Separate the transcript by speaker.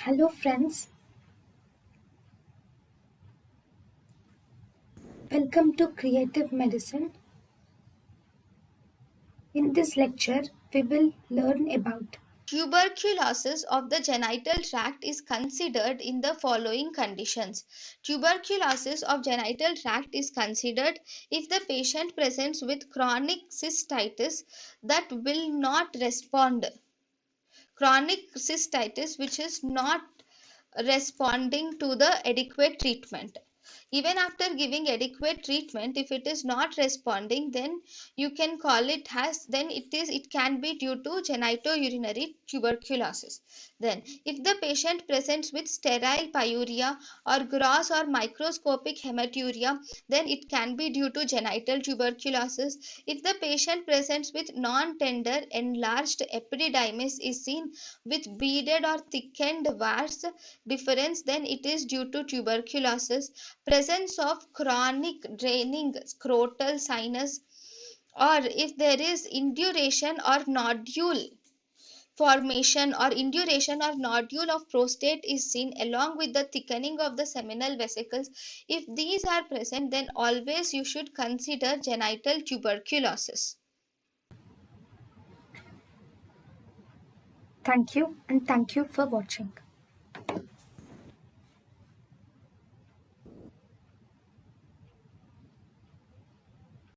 Speaker 1: Hello, friends. Welcome to Creative Medicine. In this lecture, we will learn about
Speaker 2: Tuberculosis of the genital tract is considered in the following conditions. Tuberculosis of genital tract is considered if the patient presents with chronic cystitis that will not respond. Chronic cystitis which is not responding to the adequate treatment. Even after giving adequate treatment, if it is not responding, then you can call it as it can be due to genitourinary tuberculosis. Then if the patient presents with sterile pyuria or gross or microscopic hematuria, then it can be due to genital tuberculosis. If the patient presents with non-tender enlarged epididymis is seen with beaded or thickened warts difference, then it is due to tuberculosis. Presence of chronic draining scrotal sinus, or if there is induration or nodule formation or induration or nodule of prostate is seen along with the thickening of the seminal vesicles. If these are present, then always you should consider genital tuberculosis.
Speaker 1: thank you and thank you for watching.